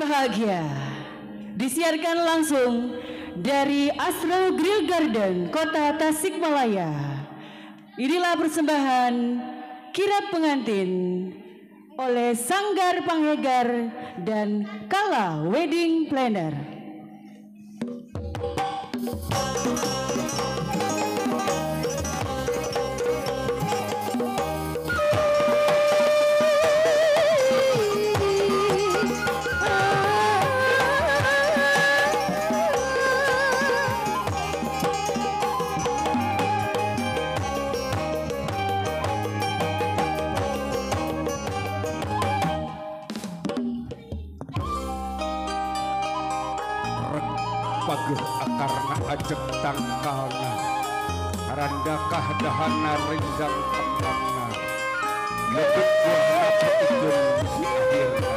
berbahagia, disiarkan langsung dari Astro Grill Garden, Kota Tasikmalaya. Inilah persembahan kirap pengantin oleh Sanggar Panghegar dan Kala Wedding Planner. Paguh akarna ajek tangkalna randakah dahana rindang tengahna lebet buahna petigun di akhirna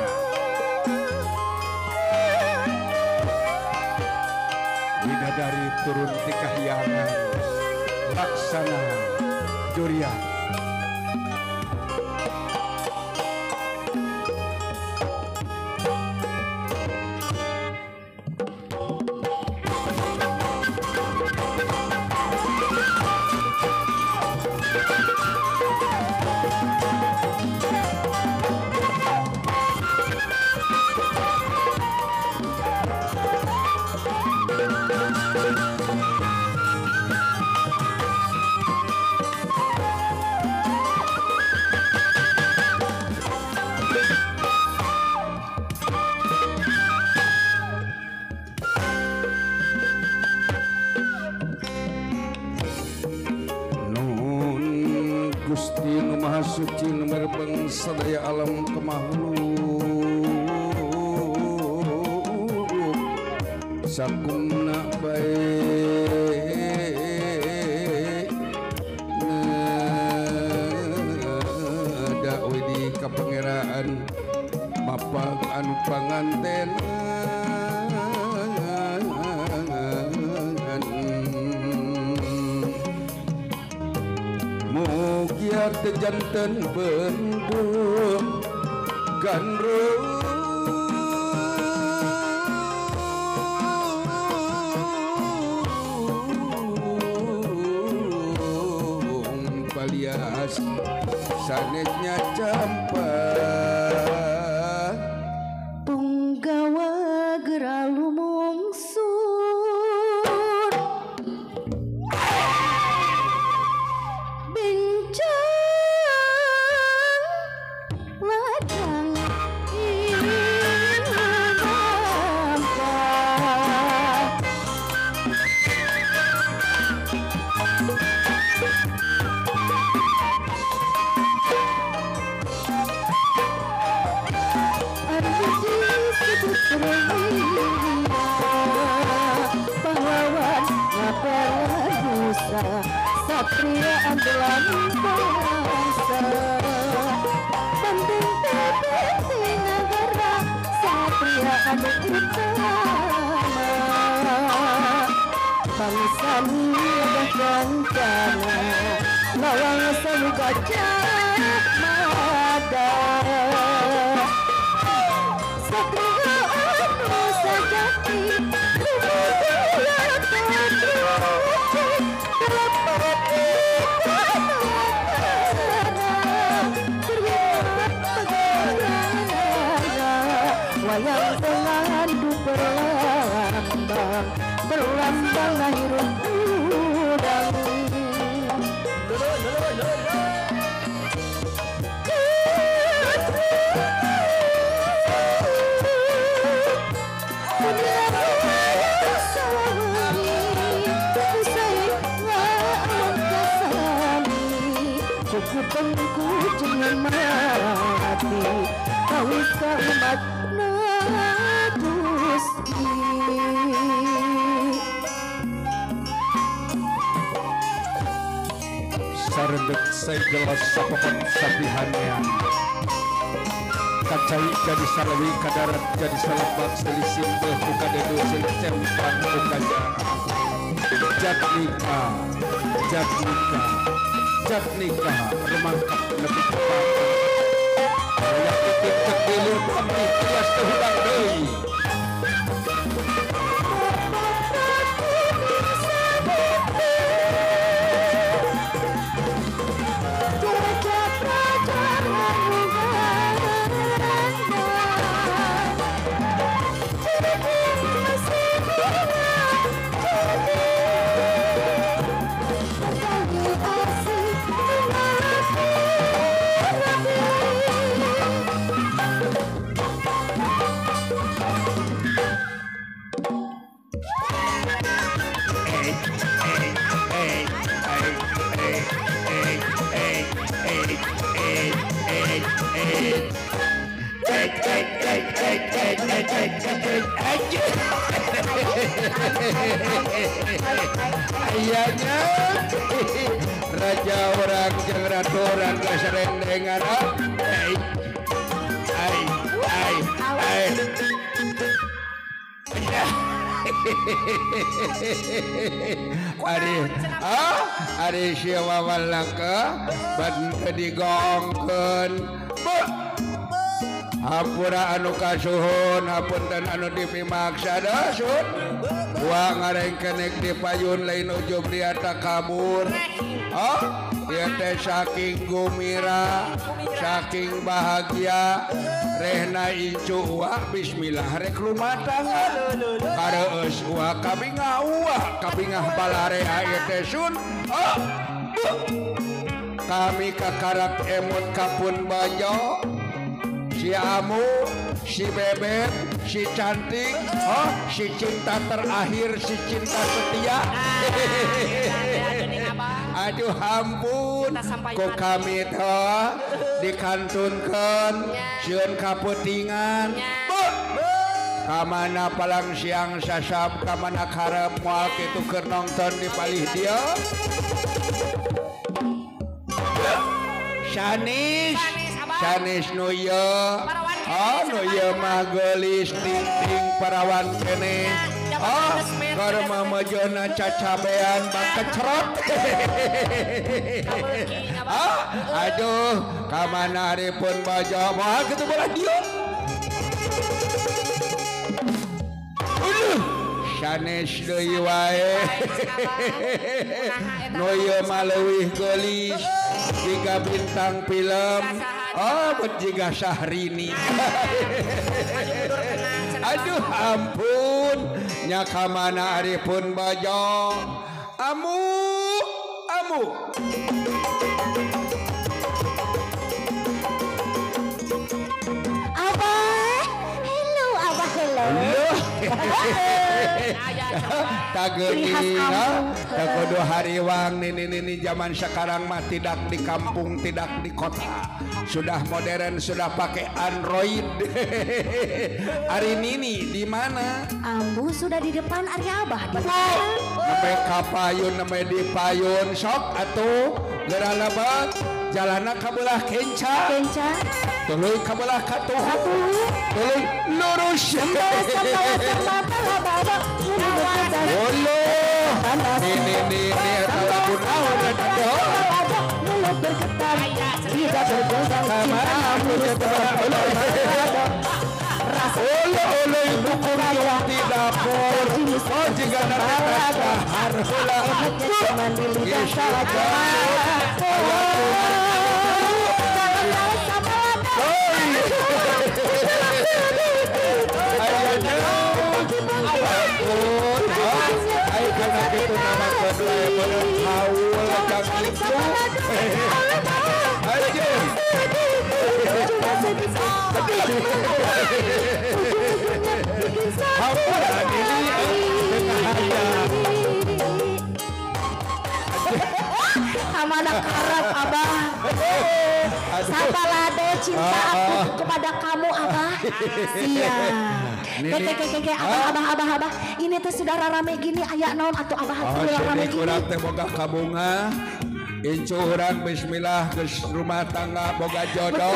widadari turun ti kahyangan laksana durian. Gusti Nu Maha Suci Numer bangsa daya alam kemakhluk sakumna bae nada wedi kapangeraan mapag anu panganten mugiar teu janten bendung gandrung palias sanetnya campa Punggawa geralu mungsur bincang ladang pahlawan ngapelan nusa satria andalan bangsa penting penting negara satria anu utama bangsa udah kancana lawang samuka cak mada satria anu sajati wayang tengah hidup berlambang lahir udang Kupengku jangan mati Kawisa umat Gusti sarendek segala sapapon sapihannya kacai jadi salawi kadarat jadi salabat selisih buka dedu cempang bukaja jat nikah remangkap lebih kepada yang Bilur pamrih tias teu hudang deui. Ayahnya raja orang jeung ratu orang kasarendengan Ari siapa malangka bante digongkeun hampura anu kasuhun hapunten anu dipimaksa dasun wa ngareng kenek dipayun lain ujub dia tak kabur dia teh saking gumira saking bahagia rehna incu wa bismillah rek lumatangan kareus wa kabingah balare aya teh sun kami kakarak emut kapun bajo si Amu, si Bebek, si Cantik, si cinta terakhir, si cinta setia. Aduh ampun, kok kami dikantunkan, sieun kaputingan. Kamana palang siang sasap, kamana karep moal kitu keur nongton di palih dia. Sanis Nuya Nuya mah gelis ting parawan kene karma majona cacabean bak kecrot aduh kamana haripun baja moal kitu bola dia sanes deui wae Nuya mah leuwih gelis jika bintang film jika Syahrini aduh ampun nyaka mana aripun bajo amu Abah hello tageuning kudu hariwang nini zaman sekarang mah tidak di kampung tidak di kota sudah modern sudah pakai Android. Ari Nini di mana? Ambu sudah di depan Ari Abah di mana? Namanya kapayun namanya di payun sok atuh geura lebat jalana kabelah kenca tuluy kabelah katuh tuluy lurus ini eta lagu naon eta mulut bergetar tidak bergoyang sama aku oleh itu kurang di dapur jika ada harula cuman di lidah saja karena itu nama kedua haul kang itu aja hampura ini kamana karep Abah sabalade cinta aku kepada kamu Abah Keke abah ini tuh sudah rame gini aya naon atuh Abah rame gini kurang teh boga kabunga incu urang bismillah geus rumah tangga boga jodoh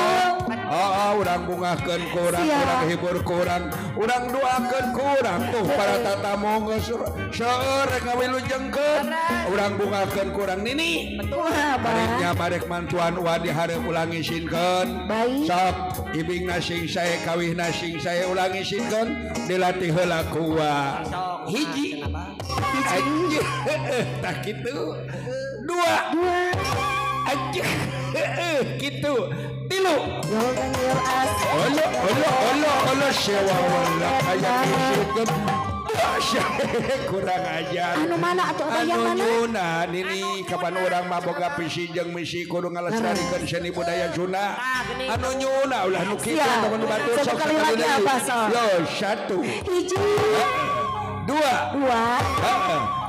urang bungakeun kurang, urang hibur kurang, urang doakeun kurang tuh para tatamu geus seueur rek ngawilujengkeun. Urang bungakeun kurang nini. Betul, Bariknya barek mantuan wadi hareup ulang isinkeun. Sok ibingna sing sae kawihna sing sae ulang isinkeun dilatih heula ku hiji. Anjir tak kitu. Dua anjir kitu. Tilu. Olo sewa wala aya isinkeun. Kurang ajar. Anu mana atuh abah yang mana? Nyuna nini kapan orang maboga pisi jeung misi kudu ngalestarikeun seni budaya Sunda. Anu nyuna ulah nu kitu teman batu sok sekali lagi apa sok? Yo satu. Hiji. Dua.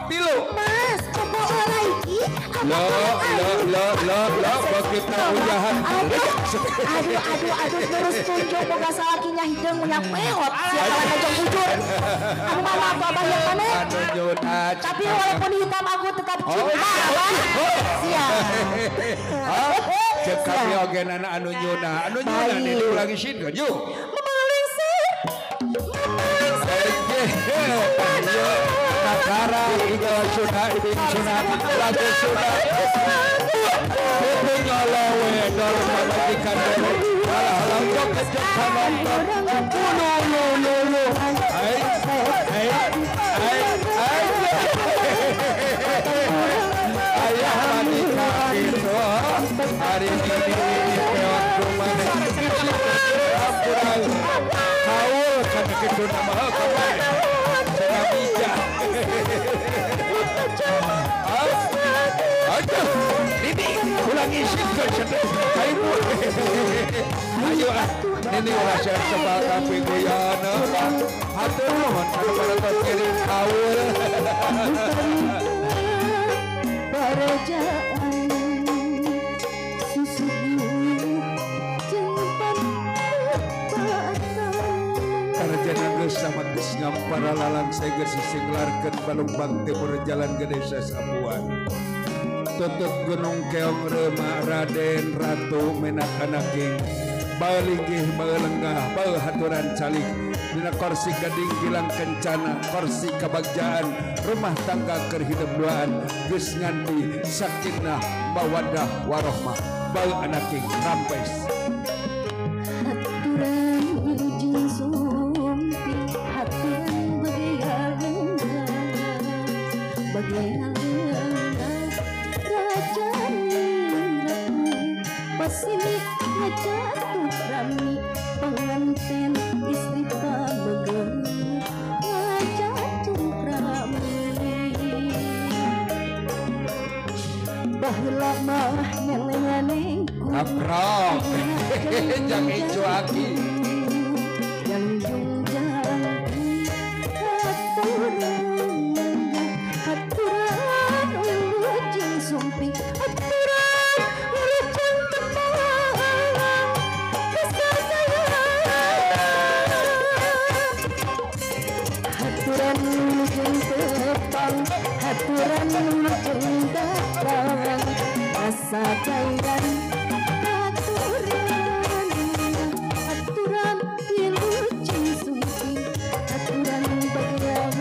Tilu. Mas, popo lagi. Lo bakitna ujahan. Aduh terus tunjuk boga salakinya hideung yang meot sia kalah ngajong bujur. Anu mana apa abah yang mana? Anu nyuna. Tapi walaupun hitam aku tetap cinta abah. Sia. Cek kami ogenana anu nyuna. Anu nyuna nih diulang isin kan yuk. Kakara iga sudah ibing sunat lagu sunat itu nyolowe dol pamajikan dulu halah jok kejek penonton lu ay ayah wanita itu hari ini peot rumah ampun haul kan kitu nama kawan aduh, ini ulang isi ayo ini ulah saya sebal tapi guyana hatur nuhun kana para kiri awul barejaan susuh jempan karena jangan geus sama geus ngampara lalang saya geus singlarkeun Balumbang timur jalan gede sasabuan tutup gunung keong rema Raden Ratu menak anaking balinggih balenggah haturan calik dina korsi gading gilang kencana korsi kabagjaan rumah tangga keur hidup duaan geus nganti sakinah mawaddah warohmah bal anaking rampes haturan ujung sumpi haturan bagaian Pasini ngajatuh rami pengantin istri pamegeng ngajatuh rami baheula mah nyeneng-nyenengku kaprok jang ijo aki yang jungjang haturan ujung sumpi haturan ujung datang rasa cairan haturan yang ujung sumpi haturan bagian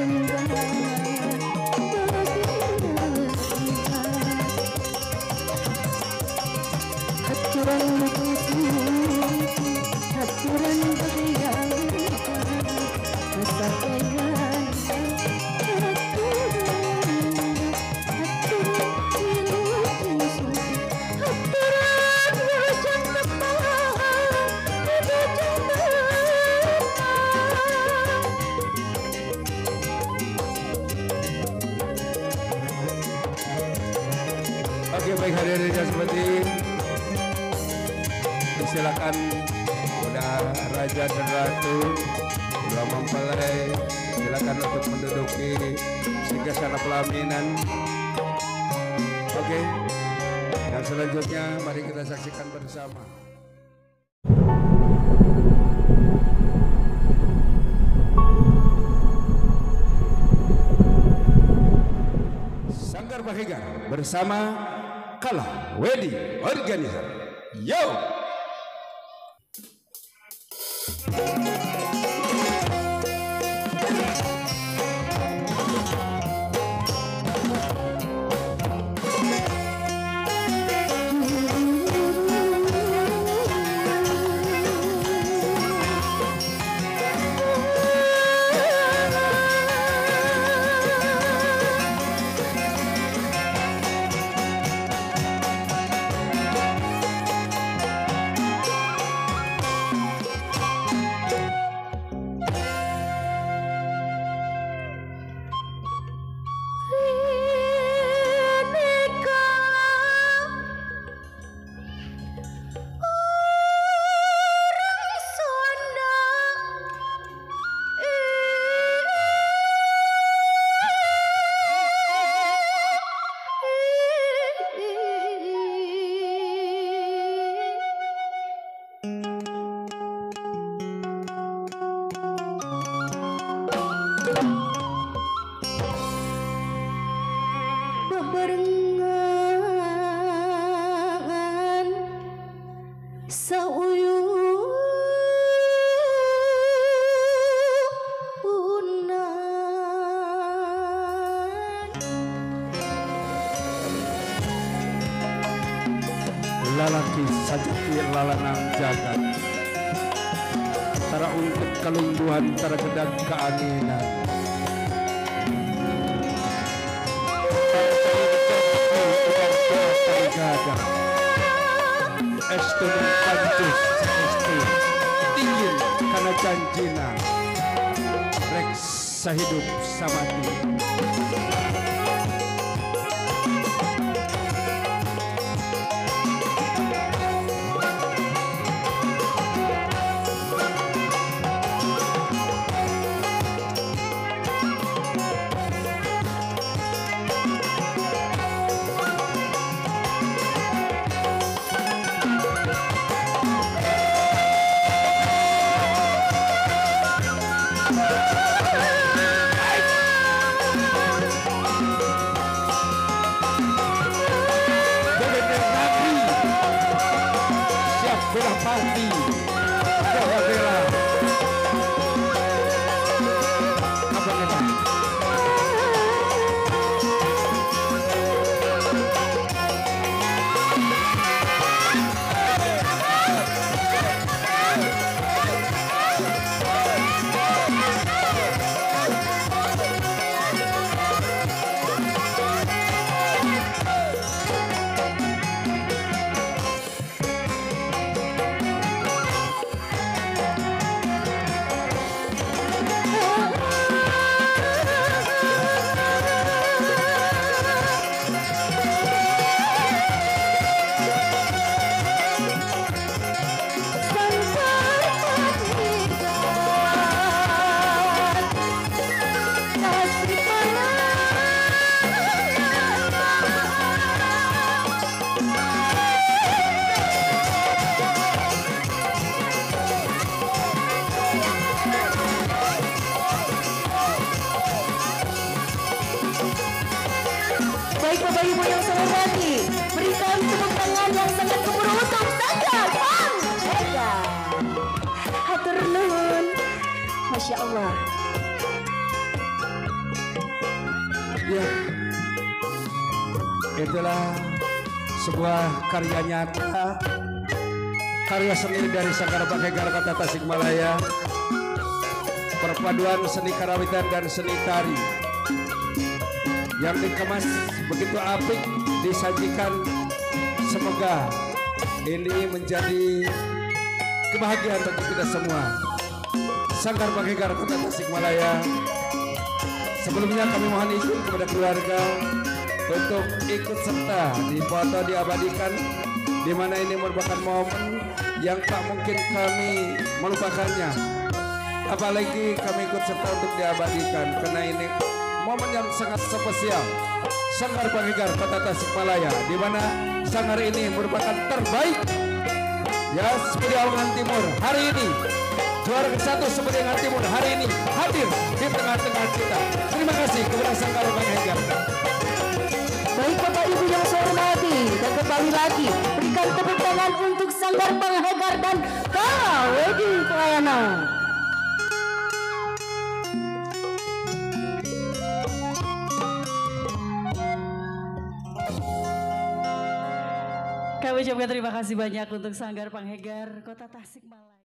haturan ujung sumpi haturan bagian rasa cairan Oke, baik hadirin yang seperti silakan udah raja dan ratu udah mempelai silakan untuk menduduki singgasana pelaminan. Oke, dan selanjutnya mari kita saksikan bersama. Sanggar Bahiga bersama Kala Wedi Organizer. Yo! Bebarengan sauyunan lalaki sajati lalanang jagat tara untuk kalungguhan tara kedag keanginan gagah estun pancus esti tingin karena janjina rek sahidup samati Bela pati, Jawa bela. Apa kata? Baik Bapak Ibu yang saya hormati, berikan tepuk tangan yang sangat gemuruh untuk Sanggar Panghega. Hatur nuhun. Masya Allah. Ya, itulah sebuah karya nyata, karya seni dari Sanggar Panghega Kota Tasikmalaya, perpaduan seni karawitan dan seni tari yang dikemas begitu apik disajikan. Semoga ini menjadi kebahagiaan bagi kita semua. Sanggar Panghega Kota Tasikmalaya, sebelumnya kami mohon izin kepada keluarga untuk ikut serta di foto diabadikan, di mana ini merupakan momen yang tak mungkin kami melupakannya. Apalagi kami ikut serta untuk diabadikan karena ini momen yang sangat spesial. Sanggar Panghega Kota Tasikmalaya, di mana sanggar ini merupakan terbaik ya seperti Awangan Timur hari ini. Juara ke-1 seperti Awangan Timur hari ini hadir di tengah-tengah kita. Terima kasih kepada Sanggar Panghega. Baik Bapak Ibu yang saya hormati, dan kembali lagi berikan tepuk tangan untuk Sanggar Panghega dan Kawedi Pelayanan. Kami ucapkan terima kasih banyak untuk Sanggar Panghegar Kota Tasikmalaya.